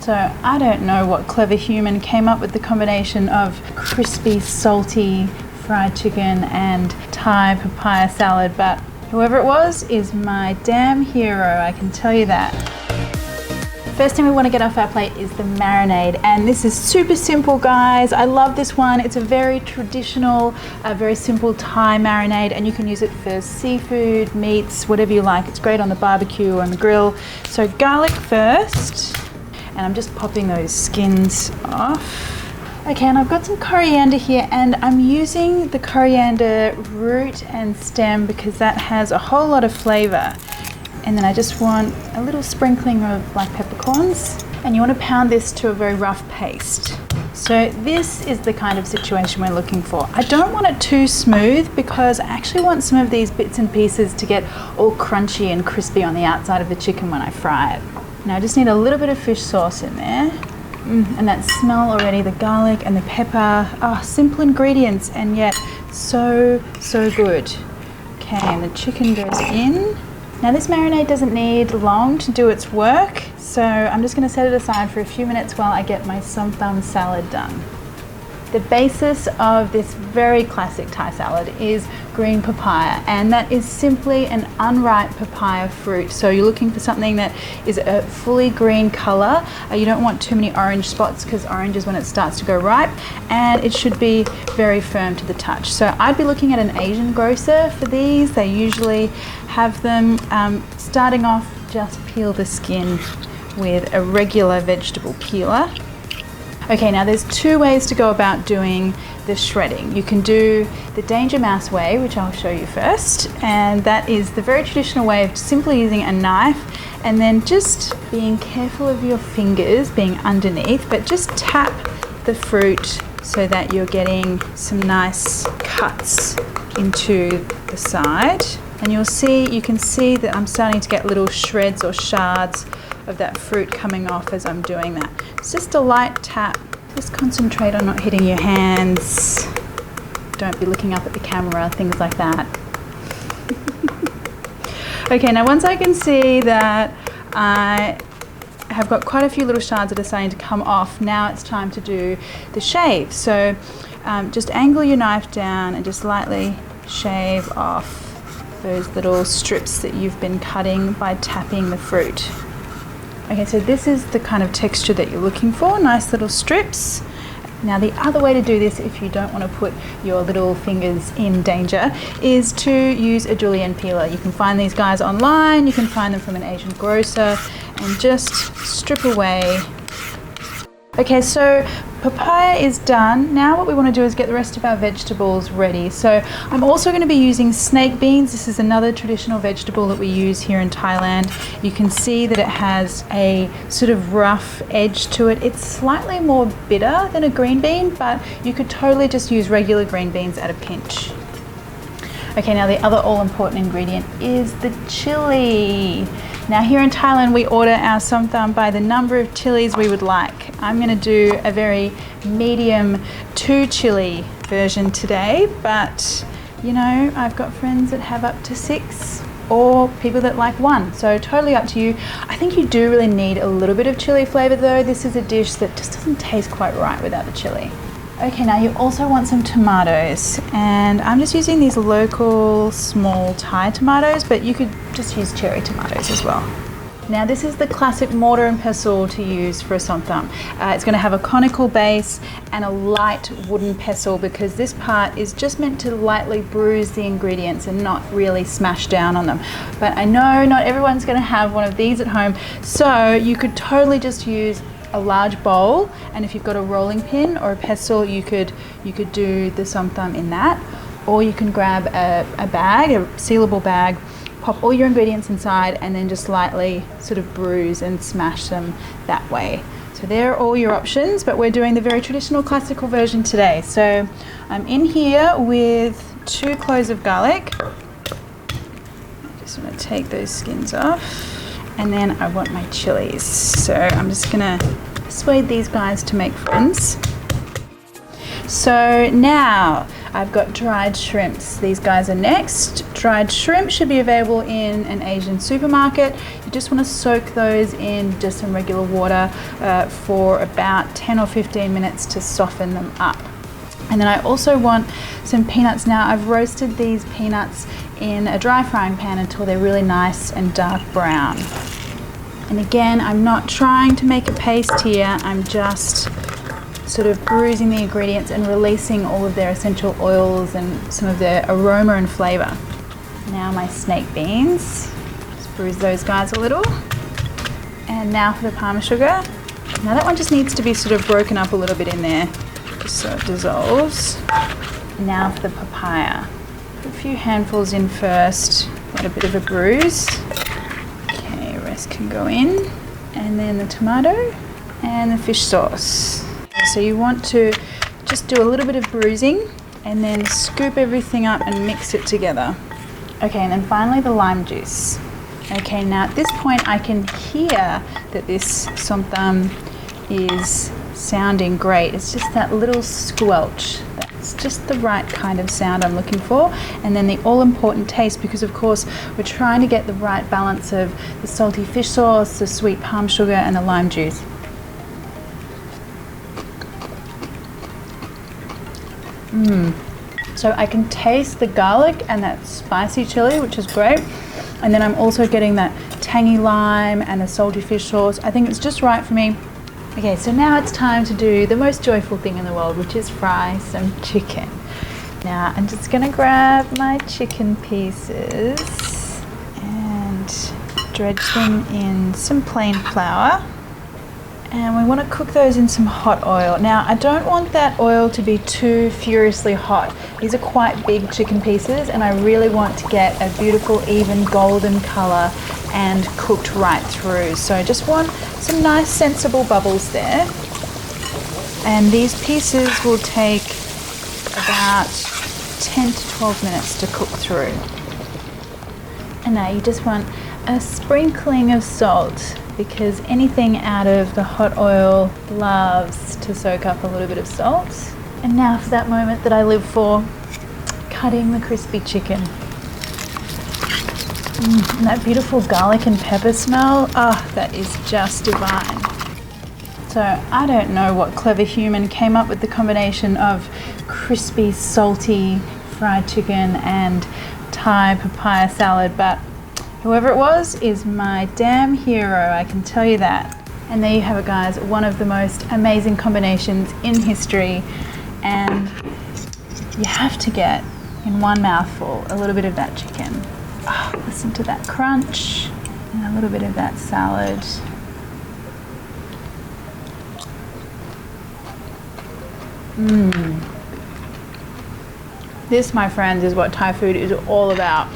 So I don't know what clever human came up with the combination of crispy, salty fried chicken and Thai papaya salad, but whoever it was is my damn hero, I can tell you that. First thing we want to get off our plate is the marinade, and this is super simple, guys. I love this one. It's a very traditional, very simple Thai marinade, and you can use it for seafood, meats, whatever you like. It's great on the barbecue or on the grill. So garlic first, and I'm just popping those skins off. Okay, and I've got some coriander here, and I'm using the coriander root and stem because that has a whole lot of flavor. And then I just want a little sprinkling of black peppercorns, and you want to pound this to a very rough paste. So this is the kind of situation we're looking for. I don't want it too smooth because I actually want some of these bits and pieces to get all crunchy and crispy on the outside of the chicken when I fry it. Now I just need a little bit of fish sauce in there. And that smell already, the garlic and the pepper. Simple ingredients and yet so good. Okay, and the chicken goes in. Now this marinade doesn't need long to do its work, so I'm just going to set it aside for a few minutes while I get my somtam salad done. The basis of this very classic Thai salad is green papaya, and that is simply an unripe papaya fruit. So you're looking for something that is a fully green color. You don't want too many orange spots because orange is when it starts to go ripe, and it should be very firm to the touch. So I'd be looking at an Asian grocer for these. They usually have them. Starting off, just peel the skin with a regular vegetable peeler. Okay, now there's two ways to go about doing the shredding. You can do the Danger Mouse way, which I'll show you first, and that is the very traditional way of simply using a knife and then just being careful of your fingers being underneath, but just tap the fruit so that you're getting some nice cuts into the side. And you can see that I'm starting to get little shreds or shards of that fruit coming off as I'm doing that. It's just a light tap. Just concentrate on not hitting your hands. Don't be looking up at the camera, things like that. Okay, now once I can see that I have got quite a few little shards that are starting to come off, now it's time to do the shave. So just angle your knife down and just lightly shave off those little strips that you've been cutting by tapping the fruit. Okay, so this is the kind of texture that you're looking for, nice little strips. Now the other way to do this, if you don't want to put your little fingers in danger, is to use a julienne peeler. You can find these guys online, you can find them from an Asian grocer, and just strip away. Okay, so papaya is done. Now what we want to do is get the rest of our vegetables ready. So I'm also going to be using snake beans. This is another traditional vegetable that we use here in Thailand. You can see that it has a sort of rough edge to it. It's slightly more bitter than a green bean, but you could totally just use regular green beans at a pinch. Okay, now the other all-important ingredient is the chili. Now here in Thailand we order our somtam by the number of chilies we would like. I'm going to do a very medium 2 chili version today, but you know, I've got friends that have up to 6 or people that like 1, so totally up to you. I think you do really need a little bit of chili flavor though. This is a dish that just doesn't taste quite right without the chili. Okay, now you also want some tomatoes, and I'm just using these local small Thai tomatoes, but you could just use cherry tomatoes as well. Now this is the classic mortar and pestle to use for a somtam. It's going to have a conical base and a light wooden pestle because this part is just meant to lightly bruise the ingredients and not really smash down on them. But I know not everyone's going to have one of these at home, so you could totally just use a large bowl, and if you've got a rolling pin or a pestle, you could do the somtam in that, or you can grab a bag, a sealable bag, pop all your ingredients inside, and then just lightly sort of bruise and smash them that way. So there are all your options, but we're doing the very traditional classical version today. So I'm in here with 2 cloves of garlic. I just want to take those skins off. And then I want my chilies. So I'm just gonna persuade these guys to make friends. So now I've got dried shrimps. These guys are next. Dried shrimp should be available in an Asian supermarket. You just want to soak those in just some regular water for about 10 or 15 minutes to soften them up. And then I also want some peanuts. Now I've roasted these peanuts in a dry frying pan until they're really nice and dark brown. And again, I'm not trying to make a paste here, I'm just sort of bruising the ingredients and releasing all of their essential oils and some of their aroma and flavour. Now my snake beans, just bruise those guys a little. And now for the Parma sugar. Now that one just needs to be sort of broken up a little bit in there, just so it dissolves. Now for the papaya. Put a few handfuls in first, get a bit of a bruise. Okay, rest can go in. And then the tomato and the fish sauce. So you want to just do a little bit of bruising and then scoop everything up and mix it together. Okay, and then finally the lime juice. Okay, now at this point I can hear that this somtam is sounding great. It's just that little squelch. That's just the right kind of sound I'm looking for. And then the all-important taste, because of course we're trying to get the right balance of the salty fish sauce, the sweet palm sugar and the lime juice. So I can taste the garlic and that spicy chili, which is great. And then I'm also getting that tangy lime and the salty fish sauce. I think it's just right for me. Okay, so now it's time to do the most joyful thing in the world, which is fry some chicken. Now I'm just gonna grab my chicken pieces and dredge them in some plain flour. And we want to cook those in some hot oil. Now, I don't want that oil to be too furiously hot. These are quite big chicken pieces and I really want to get a beautiful, even golden color and cooked right through. So I just want some nice, sensible bubbles there. And these pieces will take about 10 to 12 minutes to cook through. And now you just want a sprinkling of salt, because anything out of the hot oil loves to soak up a little bit of salt. And now for that moment that I live for, cutting the crispy chicken. And that beautiful garlic and pepper smell, that is just divine. So I don't know what clever human came up with the combination of crispy, salty fried chicken and Thai papaya salad, but whoever it was is my damn hero, I can tell you that. And there you have it, guys, one of the most amazing combinations in history. And you have to get, in one mouthful, a little bit of that chicken. Oh, listen to that crunch, and a little bit of that salad. This, my friends, is what Thai food is all about.